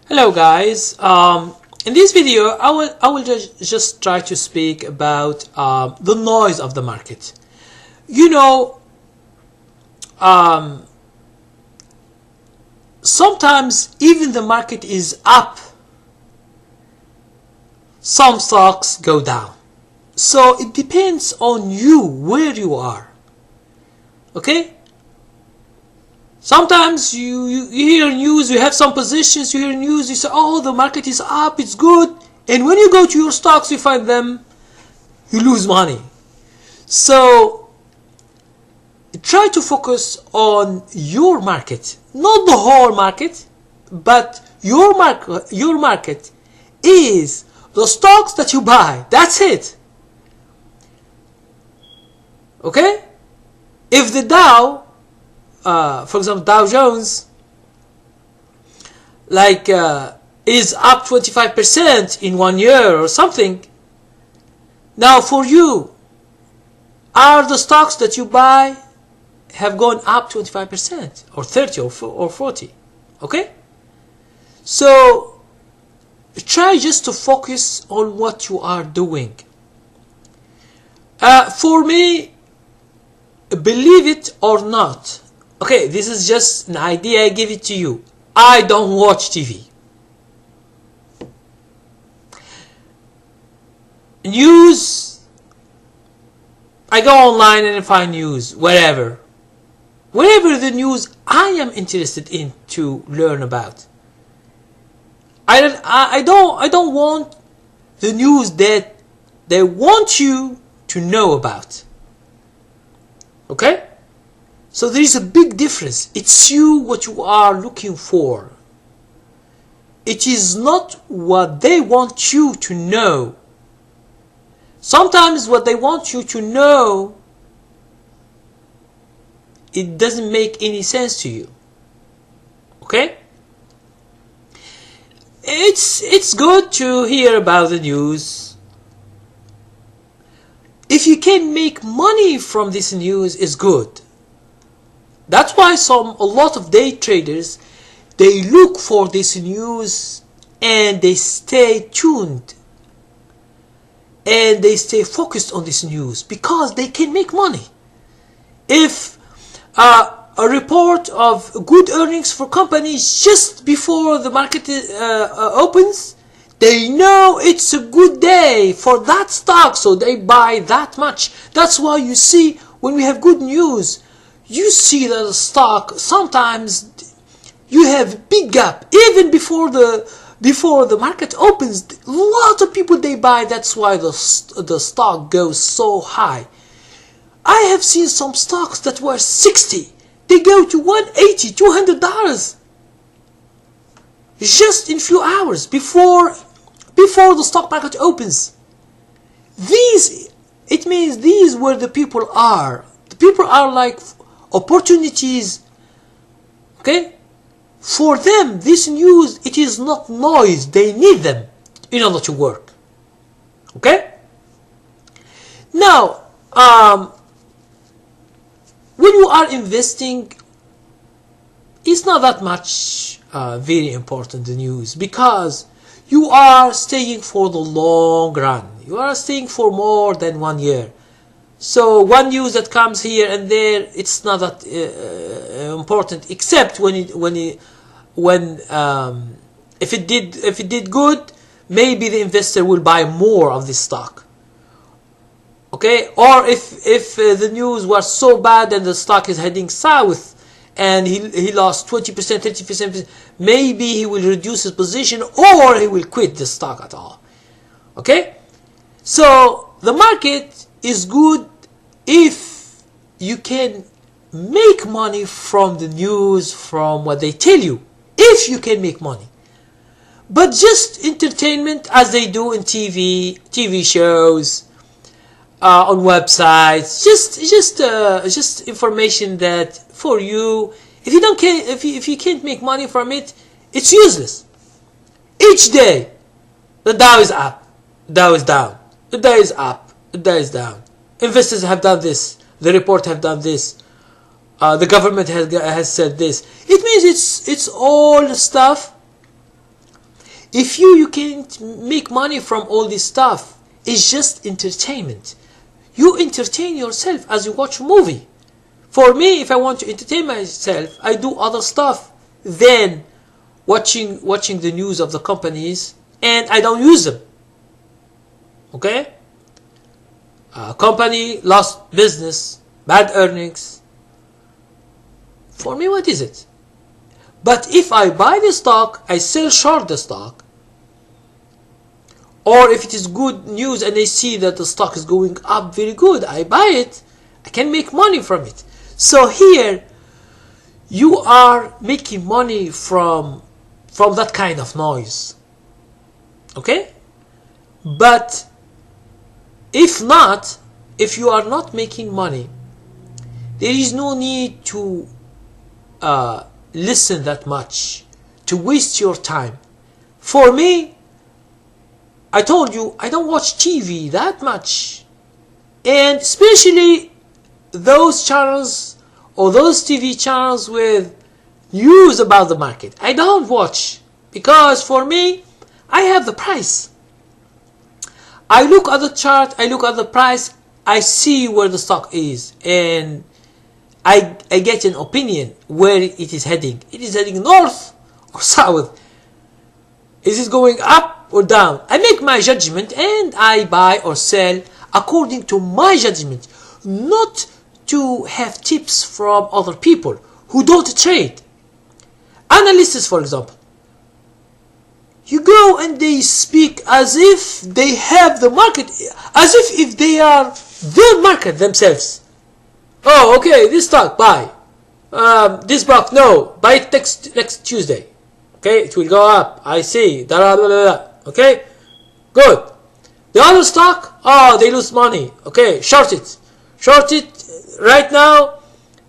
Hello guys. In this video I will just try to speak about the noise of the market. You know, sometimes even the market is up, some stocks go down. So it depends on you where you are. Okay? Sometimes you hear news, you have some positions, you hear news, you say, oh, the market is up, it's good. And when you go to your stocks, you find them, you lose money. So try to focus on your market, not the whole market, but your market is the stocks that you buy. That's it. Okay? If the Dow, for example, Dow Jones, is up 25% in 1 year or something. Now for you, are the stocks that you buy have gone up 25% or 30 or 40? Okay? So try just to focus on what you are doing. For me, believe it or not, okay, this is just an idea, I give it to you. I don't watch TV. News, I go online and find news, wherever the news I am interested in to learn about. I don't want the news that they want you to know about. Okay? So there is a big difference. It's you what you are looking for. It is not what they want you to know. Sometimes what they want you to know, it doesn't make any sense to you. Okay? It's good to hear about the news. If you can make money from this news, is good. That's why a lot of day traders, they look for this news and they stay tuned and they stay focused on this news because they can make money. If a report of good earnings for companies just before the market opens, they know it's a good day for that stock, so they buy that much. That's why you see when we have good news, you see that the stock, sometimes you have big gap even before the market opens. A lot of people, they buy. That's why the stock goes so high. I have seen some stocks that were 60, they go to $180, $200 just in few hours before the stock market opens. It means these where the people are. The people are like opportunities. Okay? For them, this news, it is not noise. They need them in order to work. Okay? Now, when you are investing, it's not that much very important, the news, because you are staying for the long run. You are staying for more than 1 year. So one news that comes here and there, it's not that important, except if it did good, maybe the investor will buy more of this stock. Okay? Or if the news was so bad and the stock is heading south and he lost 20%, 30%, maybe he will reduce his position or he will quit the stock at all. Okay? So the market is good if you can make money from the news, from what they tell you. If you can make money. But just entertainment, as they do in TV shows, on websites, just information that for you, if you can't make money from it, it's useless. Each day, the Dow is up, the Dow is down, the Dow is up, the Dow is down. Investors have done this, the report have done this, the government has said this. It means it's all stuff If you can't make money from all this stuff, it's just entertainment. You entertain yourself as you watch a movie. For me, if I want to entertain myself, I do other stuff than watching the news of the companies, and I don't use them. Okay? A company lost business, bad earnings. For me, what is it? But if I buy the stock, I sell short the stock. Or if it is good news and I see that the stock is going up very good, I buy it. I can make money from it. So here, you are making money from that kind of noise. Okay? But if not, if you are not making money, there is no need to listen that much, to waste your time. For me, I told you, I don't watch TV that much. And especially those channels or those TV channels with news about the market, I don't watch. Because for me, I have the price. I look at the chart, I look at the price, I see where the stock is, and I get an opinion where it is heading. It is heading north or south. Is it going up or down? I make my judgment and I buy or sell according to my judgment, not to have tips from other people who don't trade. Analysts, for example, you go and they speak as if they have the market, as if they are the market themselves. Oh, okay, this stock, buy. This stock, no, buy it next Tuesday. Okay, it will go up. I see. Okay, good. The other stock, oh, they lose money. Okay, short it. Short it right now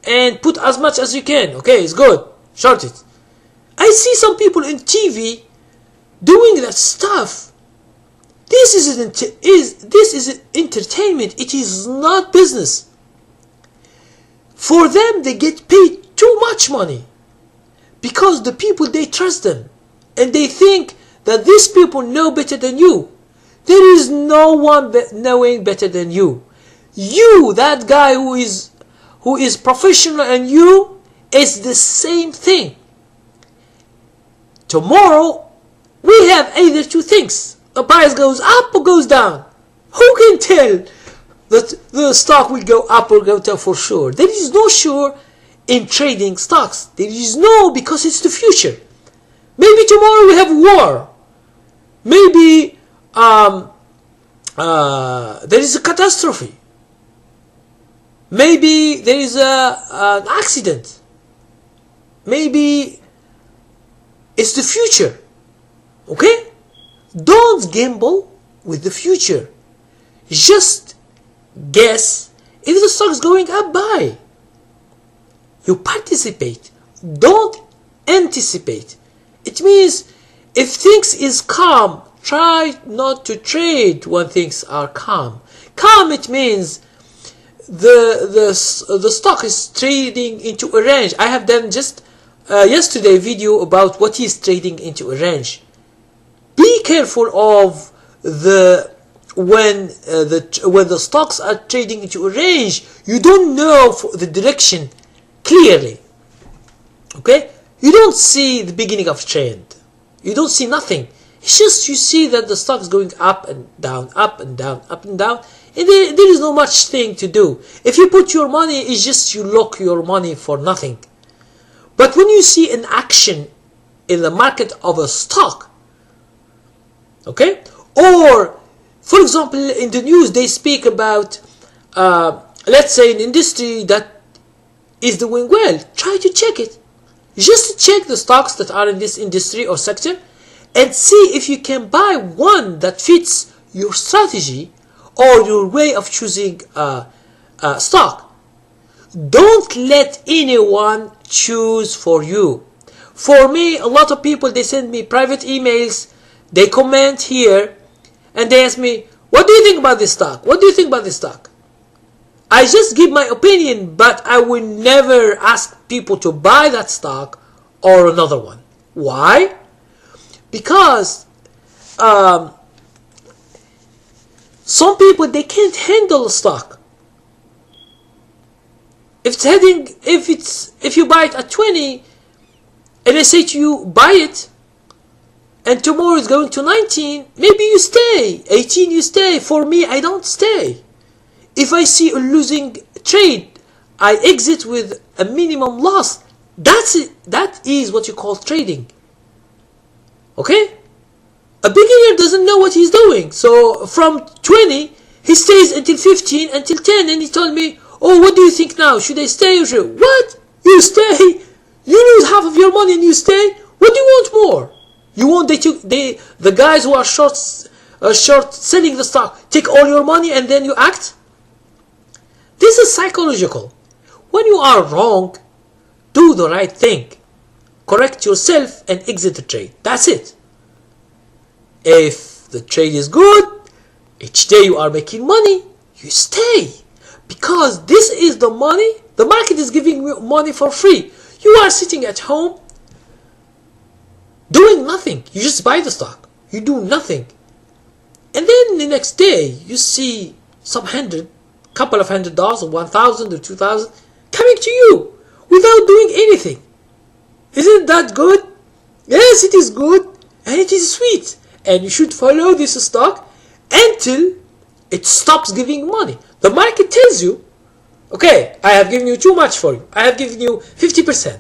and put as much as you can. Okay, it's good. Short it. I see some people in TV doing that stuff. This is entertainment. It is not business. For them, they get paid too much money because the people, they trust them and they think that these people know better than you. There is no one knowing better than you. You, that guy who is professional, and you is the same thing. Tomorrow we have either two things. The price goes up or goes down. Who can tell that the stock will go up or go down for sure? There is no sure in trading stocks. There is no, because it's the future. Maybe tomorrow we have war. Maybe there is a catastrophe. Maybe there is an accident. Maybe it's the future. Okay? Don't gamble with the future. Just guess if the stock is going up, buy. You participate. Don't anticipate. It means if things is calm, try not to trade when things are calm. Calm, it means the stock is trading into a range. I have done just yesterday a video about what is trading into a range. Be careful of when the stocks are trading into a range. You don't know the direction clearly. Okay, you don't see the beginning of trend. You don't see nothing. It's just you see that the stock is going up and down, up and down, up and down, and there is no much thing to do. If you put your money, it's just you lock your money for nothing. But when you see an action in the market of a stock, okay, or for example in the news they speak about let's say an industry that is doing well, try to check it. Just check the stocks that are in this industry or sector and see if you can buy one that fits your strategy or your way of choosing stock. Don't let anyone choose for you. For me, a lot of people, they send me private emails, they comment here, and they ask me, what do you think about this stock? What do you think about this stock? I just give my opinion, but I will never ask people to buy that stock or another one. Why? Because some people, they can't handle a stock. If you buy it at 20 and I say to you buy it, and tomorrow it's going to 19, maybe you stay. 18 you stay. For me, I don't stay. If I see a losing trade, I exit with a minimum loss. That's it. That is what you call trading. Okay? A beginner doesn't know what he's doing. So from 20, he stays until 15, until 10, and he told me, oh, what do you think now? Should I stay or should... What? You stay? You lose half of your money and you stay? What do you want more? You want the guys who are short selling the stock take all your money and then you act? This is psychological. When you are wrong, do the right thing. Correct yourself and exit the trade. That's it. If the trade is good, each day you are making money, you stay. Because this is the money, the market is giving you money for free. You are sitting at home doing nothing. You just buy the stock. You do nothing. And then the next day, you see some couple of $100 or 1,000 or 2,000 coming to you without doing anything. Isn't that good? Yes, it is good and it is sweet. And you should follow this stock until it stops giving money. The market tells you, okay, I have given you too much for you. I have given you 50%,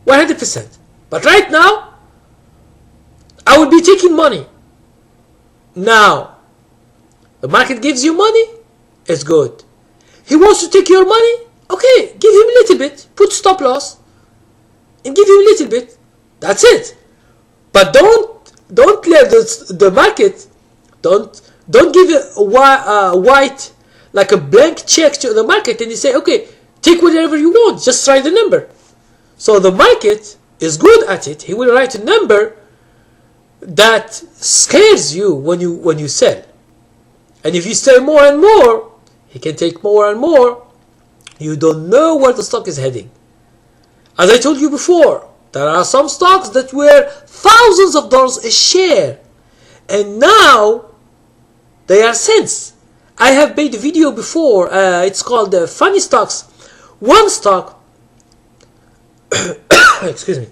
100%. But right now, I will be taking money. Now, the market gives you money, it's good. He wants to take your money, okay, give him a little bit, put stop loss, and give him a little bit. That's it. But don't let the market, don't give a white, like a blank check to the market and you say, okay, take whatever you want, just try the number. So the market is good at it. He will write a number that scares you when you sell. And if you sell more and more, he can take more and more. You don't know where the stock is heading. As I told you before, there are some stocks that were thousands of dollars a share, and now they are cents. I have made a video before. It's called Funny Stocks. One stock, excuse me.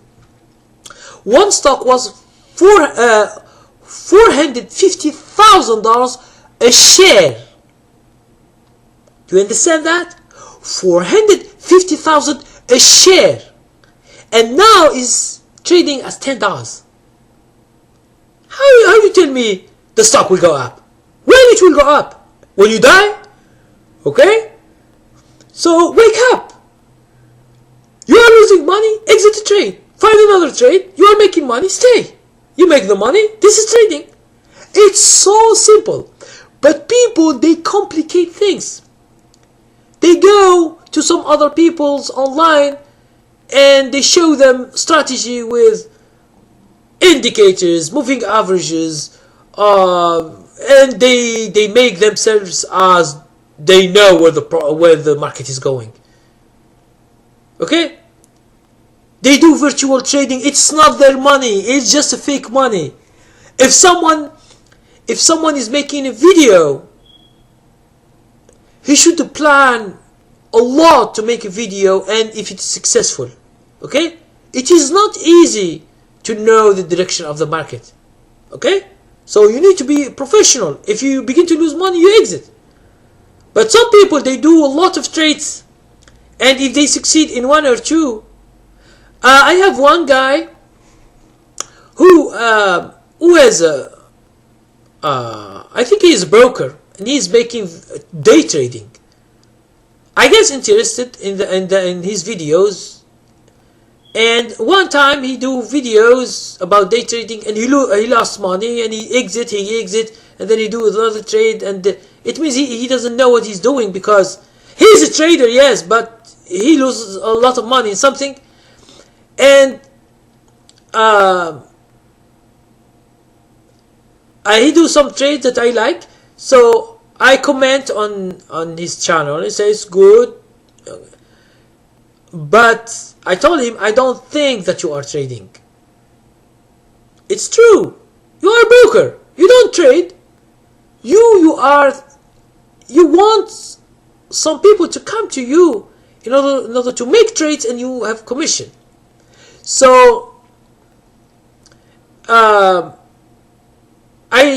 One stock was $450,000 a share. Do you understand that? $450,000 a share, and now is trading as $10. How you tell me the stock will go up? When it will go up? When you die? Okay? So wake up. You are losing money, exit the trade. Find another trade. You are making money, stay. You make the money, this is trading. It's so simple. But people, they complicate things. They go to some other people's online and they show them strategy with indicators, moving averages, and they make themselves as they know where the market is going. Okay? They do virtual trading. It's not their money. It's just a fake money. If someone is making a video, he should plan a lot to make a video, and if it's successful. Okay? It is not easy to know the direction of the market. Okay? So you need to be professional. If you begin to lose money, you exit. But some people, they do a lot of trades, and if they succeed in one or two, I have one guy who has I think he is a broker, and he is making day trading. I get interested in his videos, and one time he do videos about day trading, and he lost money, and he exit, and then he do another trade, and it means he doesn't know what he's doing, because he's a trader, yes, but he loses a lot of money in something, and he do some trades that I like, so I comment on his channel. He says good, but I told him I don't think that you are trading. It's true. You are a broker. You don't trade. You want some people to come to you in order to make trades, and you have commission. So I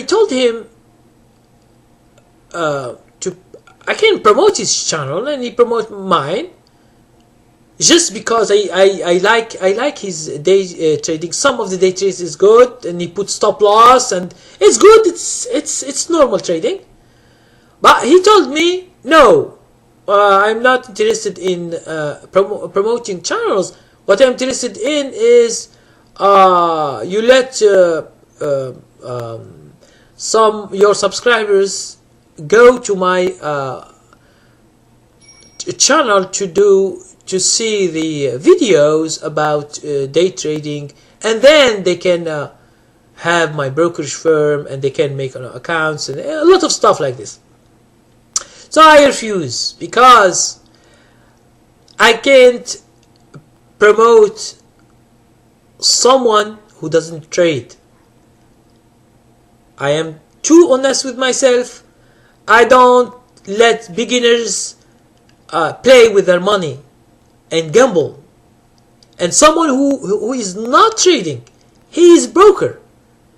told him I can promote his channel and he promote mine, just because I like his day trading. Some of the day trades is good, and he puts stop loss, and it's good. It's normal trading. But he told me, no, I'm not interested in promoting channels. What I'm interested in is you let your subscribers go to my channel to see the videos about day trading, and then they can have my brokerage firm, and they can make accounts and a lot of stuff like this. So I refuse, because I can't promote someone who doesn't trade. I am too honest with myself. I don't let beginners play with their money and gamble. And someone who is not trading, he is broker.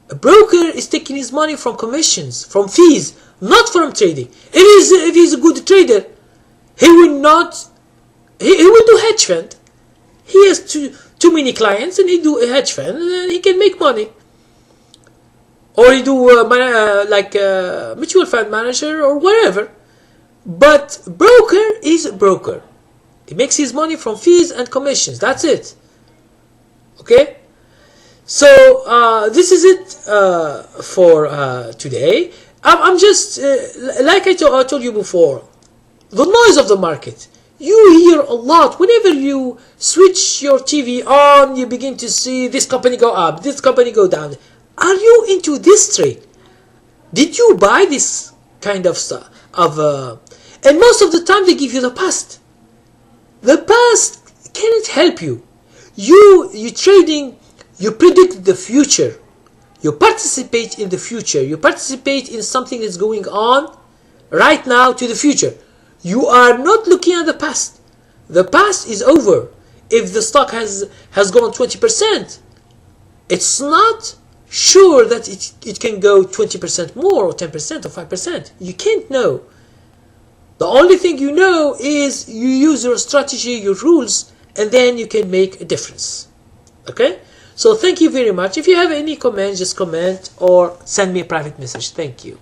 A broker is taking his money from commissions, from fees, not from trading. If he's a good trader, he will not. He will do hedge fund. He has too many clients, and he do a hedge fund, and he can make money. Or he do like a mutual fund manager or whatever. But broker is a broker. He makes his money from fees and commissions. That's it. Okay? So this is it for today. I'm just, like I told you before, the noise of the market. You hear a lot. Whenever you switch your TV on, you begin to see this company go up, this company go down. Are you into this trade? Did you buy this kind of stuff? And most of the time they give you the past. The past cannot help you. You trading, you predict the future. You participate in the future. You participate in something that's going on right now to the future. You are not looking at the past. The past is over. If the stock has gone 20%, it's not sure that it can go 20% more or 10% or 5%. You can't know. The only thing you know is you use your strategy, your rules, and then you can make a difference. Okay? So thank you very much. If you have any comments, just comment or send me a private message. Thank you.